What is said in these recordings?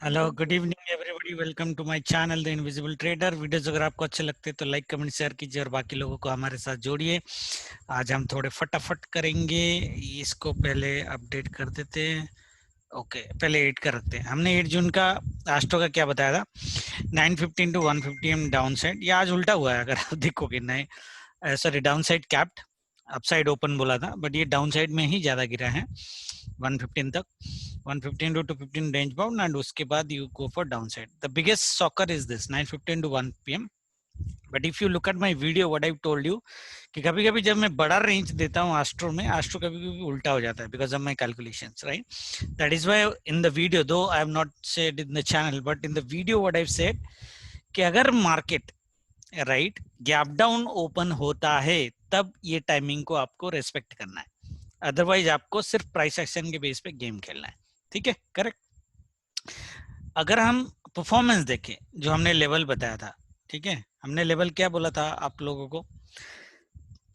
Hello good evening everybody, welcome to my channel the invisible trader. Videos अगर आपको अच्छे लगते हैं तो लाइक कमेंट शेयर कीजिए और बाकी लोगों को हमारे साथ जोड़िए। आज हम थोड़े फटाफट करेंगे। इसको पहले अपडेट कर देते हैं। ओके, पहले 8 का रखते हैं। हमने 8 जून का आस्ट्रो का क्या बताया था, 915 टू 150 एम डाउन साइड। ये आज उल्टा हुआ है अगर आप देखोगे। नए sorry, down side capped, upside open बोला था, बट ये डाउन साइड में ही ज्यादा गिरा है 115 तक। 115 to 215 range bound, and उसके बाद you go for downside. The biggest shocker is this 9:15 to 1 p.m. But if you look at my video, what I've told you कि कभी कभी जब मैं बड़ा रेंज देता हूँ एस्ट्रो में, एस्ट्रो कभी कभी उल्टा हो जाता है because of my calculations, right? That is why in the video, though I have not said in the channel, but in the video what I've said कि अगर market right gap down open होता है तब ये timing को आपको respect करना है, अदरवाइज आपको सिर्फ प्राइस एक्शन के बेस पे गेम खेलना है। ठीक है, करेक्ट। अगर हम परफॉर्मेंस देखें जो हमने लेवल बताया था, ठीक है, हमने लेवल क्या बोला था आप लोगों को,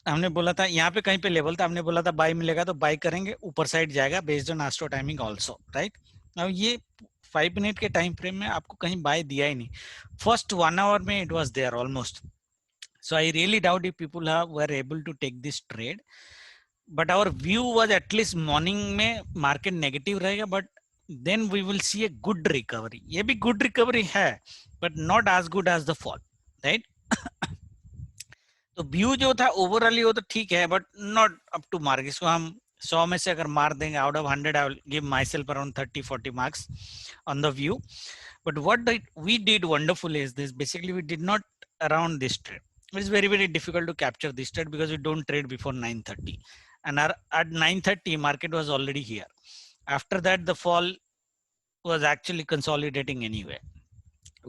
हमने बोला था यहाँ पे कहीं पे लेवल था, हमने बोला था बाय मिलेगा तो बाय करेंगे, ऊपर साइड जाएगा based on astro timing also, right. अब ये 5 मिनट के टाइम फ्रेम में आपको कहीं बाय दिया ही नहीं। फर्स्ट 1 आवर में it was there almost. So I really doubt if people were able to take this trade. But our view was at least morning में market negative रहेगा, but then we will see a good recovery. ये भी good recovery है, but not as good as the fall, right? तो view जो था overall वो तो ठीक है, but not up to mark. इसको हम 100 में से अगर मार देंगे, out of 100 I will give myself around 30-40 marks on the view. But what we did wonderful is this, basically we did not around this trade. It's very difficult to capture this trade because we don't trade before 9:30, and at 9:30 market was already here. After that the fall was actually consolidating anyway.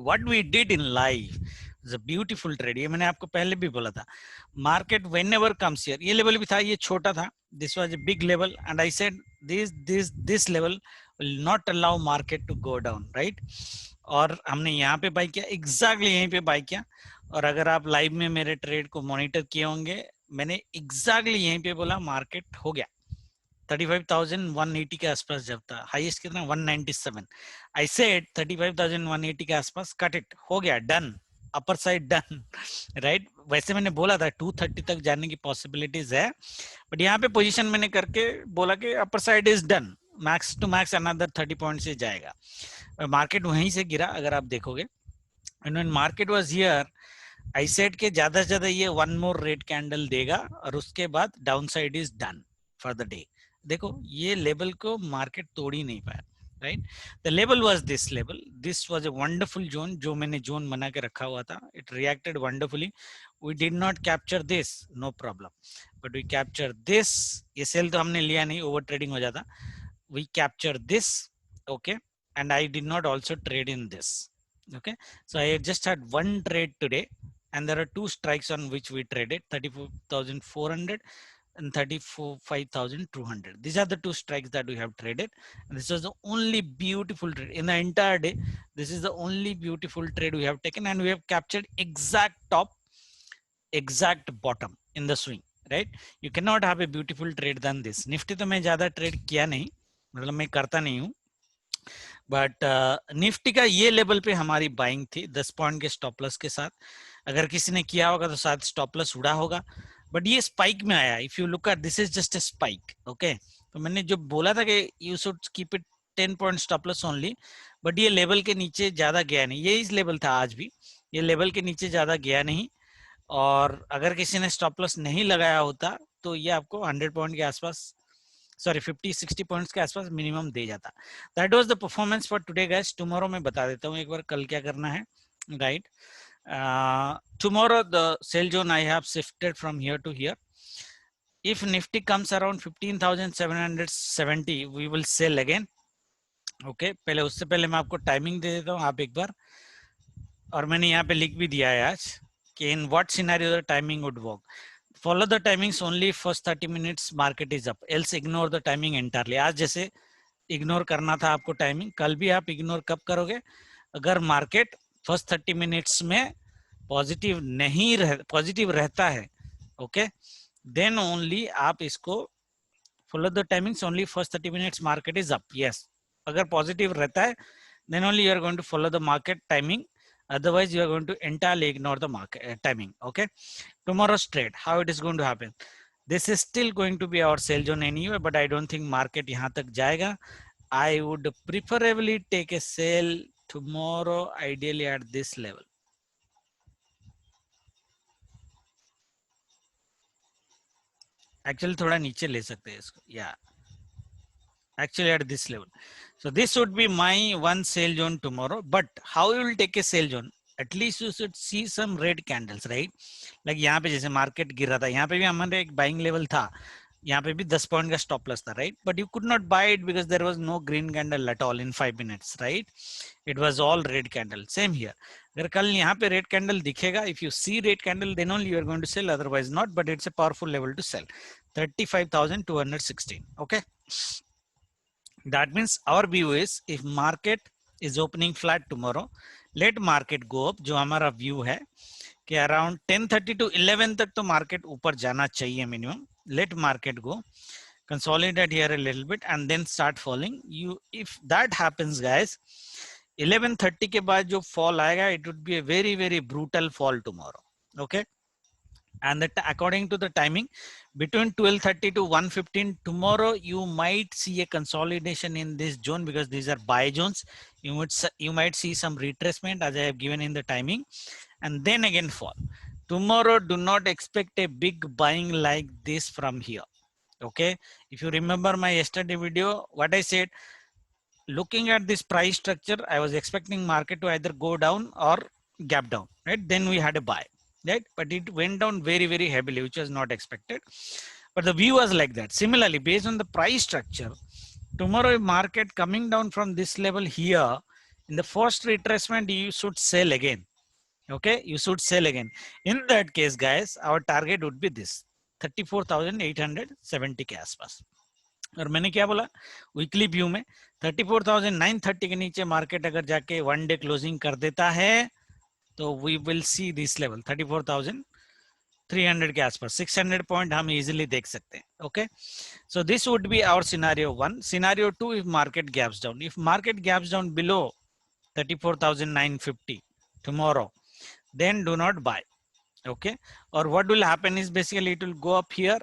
What we did in live is a beautiful trade. ये मैंने आपको पहले भी बोला था, market whenever comes here, ये level भी था, ये छोटा था, this was a big level, and I said this level will not allow market to go down, right? और हमने यहाँ पे बाय किया, एग्जैक्टली यहीं पे बाय किया। और अगर आप लाइव में मेरे ट्रेड को मॉनिटर किए होंगे, मैंने एग्जैक्टली यहीं पे बोला मार्केट हो गया 35,180 के आसपास जब था, हाईएस्ट कितना 197। आई सेड 35,180 के आसपास कट इट, हो गया done, upper side done, right. वैसे मैंने बोला था 230 तक जाने की पॉसिबिलिटीज है, बट यहाँ पे पोजीशन मैंने करके बोला कि upper side is done, max to max another 30 point से जाएगा। मार्केट वहीं से गिरा अगर आप देखोगे, and when market was here I said के ज्यादा से ज्यादा ये वन मोर रेड कैंडल देगा और उसके बाद down side is done for the day. देखो ये लेवल को मार्केट तोड़ ही नहीं पाया, right. The level was this level, this was a wonderful zone, जो मैंने जोन बना के रखा हुआ था, it reacted wonderfully. We did not capture this, no problem, but we capture this. ये सेल तो हमने लिया नहीं, ओवर ट्रेडिंग हो जाता। We capture this, okay, and I did not also trade in this. Okay, so I just had one trade today, and there are two strikes on which we traded, 34,400 and 35,200. These are the two strikes that we have traded, and this was the only beautiful trade in the entire day. This is the only beautiful trade we have taken, and we have captured exact top, exact bottom in the swing, right? You cannot have a beautiful trade than this. Nifty तो मैं ज्यादा trade किया नहीं, मतलब मैं करता नहीं हूँ, बट निफ्टी का ये लेवल पे हमारी बाइंग थी 10 पॉइंट के स्टॉप लॉस के साथ। अगर किसी ने किया होगा तो शायद स्टॉप लॉस उड़ा होगा, बट ये स्पाइक में आया। If you look at this is just a spike, okay. तो मैंने जो बोला था कि you should keep it 10 point stop loss only, but ये लेवल के नीचे ज्यादा गया नहीं। ये इस लेवल था आज भी, ये लेवल के नीचे ज्यादा गया नहीं। और अगर किसी ने स्टॉप लॉस नहीं लगाया होता तो ये आपको 100 पॉइंट के आसपास, सॉरी 50-60 पॉइंट्स के आसपास मिनिमम दे जाता। That was the performance for today guys. Tomorrow मैं बता देता हूँ एक बार कल क्या करना है, right. Tomorrow the sell zone I have shifted from here to here. If Nifty comes around 15,770 we will sell again, okay. पहले उससे पहले मैं आपको टाइमिंग दे देता हूँ, आप एक बार, और मैंने यहाँ पे लिख भी दिया है आज कि in what scenario the timing would work. Follow the timings only first 30 minutes market is up, else ignore the timing entirely. आज जैसे इग्नोर करना था आपको टाइमिंग, कल भी आप इग्नोर कब करोगे, अगर मार्केट फर्स्ट 30 मिनट्स में पॉजिटिव रहता है, ओके, देन ओनली आप इसको follow the timings only first 30 minutes market is up. Yes, अगर पॉजिटिव रहता है then only you are going to follow the market timing. Otherwise, you are going to entirely ignore the market timing. Okay. Tomorrow's trade, how it is going to happen? This is still going to be our sell zone anyway, but I don't think market यहाँ तक जाएगा. I would preferably take a sell tomorrow, ideally at this level. Actually, थोड़ा नीचे ले सकते हैं इसको. Yeah. Actually at this level. So this would be my one sell zone tomorrow. But how you will take a sell zone? At least you should see some red candles, right? Like यहाँ पे जैसे market गिर रहा था, यहाँ पे भी हमारे एक बाइंग लेवल था, यहाँ पे भी 10 पॉइंट का स्टॉप लॉस था, right? But you could not buy it because there was no green candle at all in 5 minutes, right? It was all red candle. Same here. अगर कल यहाँ पे रेड कैंडल दिखेगा, if you see red candle then only you are going to sell, otherwise not. But it's a powerful level to sell. 35,216. okay, that means our view is if market is opening flat tomorrow, let market go up. जो हमारा view है कि around 10:30 to 11 तक तो market ऊपर जाना चाहिए minimum. Let market go, consolidate here a little bit and then start falling. You, if that happens guys, 11:30 के बाद जो fall आएगा, it would be a very very brutal fall tomorrow. Okay. And that according to the timing between 12:30 to 1:15 tomorrow, you might see a consolidation in this zone because these are buy zones. You might see some retracement as I have given in the timing, and then again fall. Tomorrow, do not expect a big buying like this from here. Okay, if you remember my yesterday video, what I said, looking at this price structure, I was expecting market to either go down or gap down, right? Then we had a buy, right? But it went down very very heavily, which was not expected, but the view was like that. Similarly, based on the price structure, tomorrow market coming down from this level here, in the first retracement you should sell again. Okay, you should sell again. In that case guys, our target would be this 34,870 के आसपास. और मैंने क्या बोला weekly view में, 34,930 के नीचे market अगर जाके वन डे क्लोजिंग कर देता है तो we will see this level 34,300 के आसपास. 600 पॉइंट हम इजीली देख सकते हैं. Okay, so this would be our scenario 1. Scenario 2, if market gaps down, if market gaps down below 34,950 tomorrow, then do not buy. Okay, or what will happen is basically it will go up here,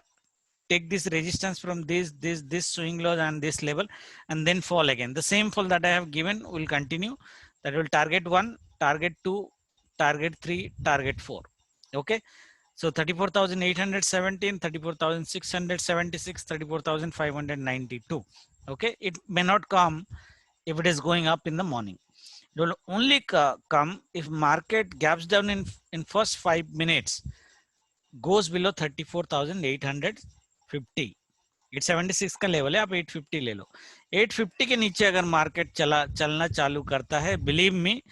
take this resistance from this swing lows and this level, and then fall again. The same fall that I have given will continue. That will target 1, target 2, target 3, target 4. Okay, so 34,817, 34,676, 34,592. Okay, it may not come if it is going up in the morning. It will only come if market gaps down in first 5 minutes, goes below 34,850. 876 का level है, आप 850 ले लो. 850 के नीचे अगर market चलना चालू करता है, believe me,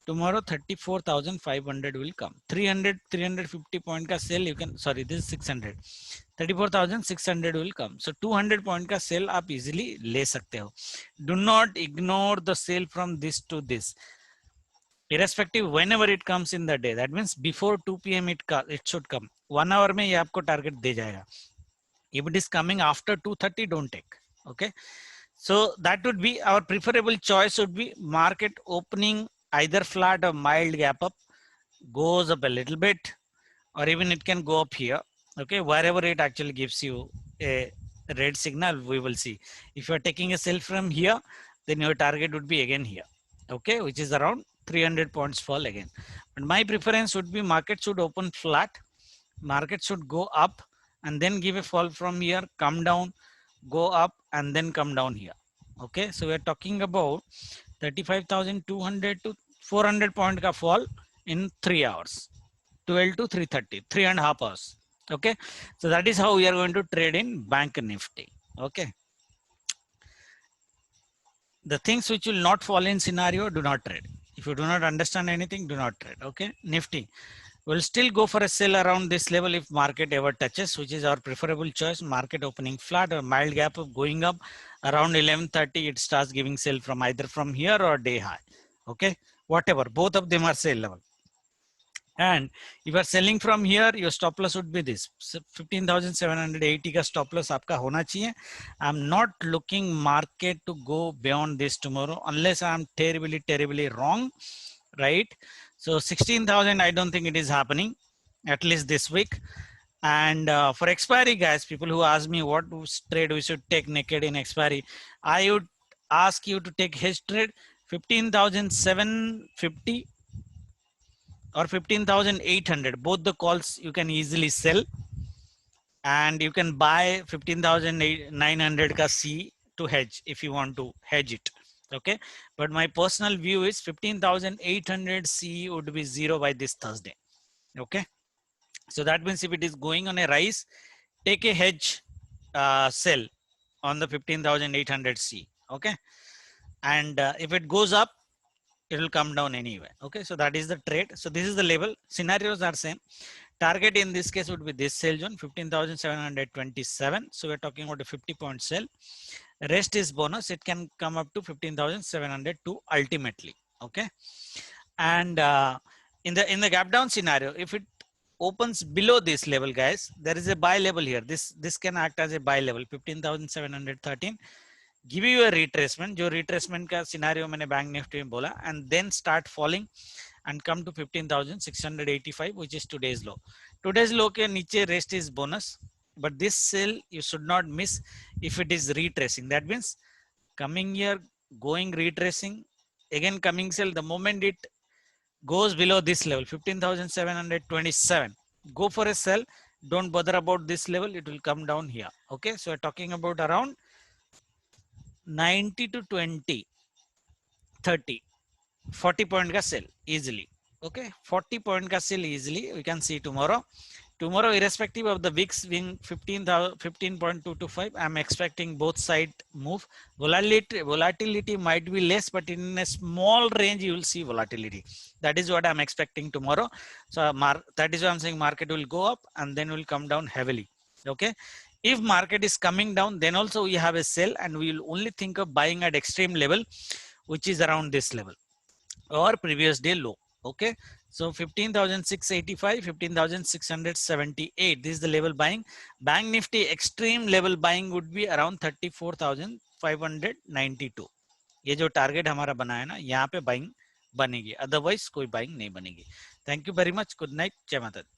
tomorrow 34,500 will come. 350 point का cell you can, sorry this is 600, 34,600 will come. So 200 point का सेल आप easily ले सकते हो. Do not ignore the sale from this to this, irrespective whenever it comes in the day. That means before 2 p.m. it should come. 1 hour में ये आपको target दे जाएगा. If it is coming after 2:30, don't take. Okay, so that would be our preferable choice. Would be market opening either flat or mild gap up, goes up a little bit, or even it can go up here. Okay, wherever it actually gives you a red signal, we will see. If you are taking a sell from here, then your target would be again here. Okay, which is around 300 points fall again. But my preference would be market should open flat, market should go up and then give a fall from here, come down, go up and then come down here. Okay, so we are talking about 35,200 to 400 point ka fall in 3 hours, 12 to 3:30, 3.5 hours. Okay, so that is how we are going to trade in Bank Nifty. Okay, the things which will not fall in scenario, do not trade. If you do not understand anything, do not trade. Okay, Nifty will still go for a sell around this level if market ever touches, which is our preferable choice. Market opening flat or mild gap up, going up around 11:30, it starts giving sell from either from here or day high. Okay, whatever, both of them are sell level. And if you are selling from here, your stop loss would be this 15,780 का stop loss आपका होना चाहिए. I'm not looking market to go beyond this tomorrow unless I'm terribly wrong, right? So 16,000, I don't think it is happening at least this week. And for expiry, guys, people who ask me what trade we should take naked in expiry, I would ask you to take hedge trade 15,750 or 15,800. Both the calls you can easily sell, and you can buy 15,900 ka C to hedge if you want to hedge it. Okay, but my personal view is 15,800 C would be zero by this Thursday. Okay, so that means if it is going on a rise, take a hedge sell on the 15,800 C. Okay, and if it goes up, it will come down anyway. Okay, so that is the trade. So this is the level. Scenarios are same. Target in this case would be this sell zone 15,727. So we're talking about a 50-point sell. Rest is bonus. It can come up to 15,702 ultimately. Okay, and in the gap down scenario, if it opens below this level, guys, there is a buy level here. This can act as a buy level 15,713. Give you a retracement. जो retracement का scenario मैंने bank Nifty में बोला, and then start falling and come to 15,685, which is today's low. Today's low के नीचे rest is bonus, but this sell you should not miss if it is retracing. That means coming here, going retracing, again coming sell. The moment it goes below this level 15,727, go for a sell. Don't bother about this level. It will come down here. Okay, so we're talking about around 90 to 20, 30, 40 point ka sell easily. Okay, 40 point ka sell easily. We can see tomorrow. Tomorrow, irrespective of the VIX being 15.225, I'm expecting both side move. Volatility might be less, but in a small range, you will see volatility. That is what I'm expecting tomorrow. So that is why I'm saying market will go up and then will come down heavily. Okay. If market is coming down, then also we have a sell, and we will only think of buying at extreme level, which is around this level or previous day low. Okay, so 15,685, 15,678, this is the level buying. Bank Nifty extreme level buying would be around 34,592. ये जो target हमारा बना है ना, यहाँ पे buying बनेगी, otherwise कोई बाइंग नहीं बनेगी. Thank you very much. Good night. जय माता दी.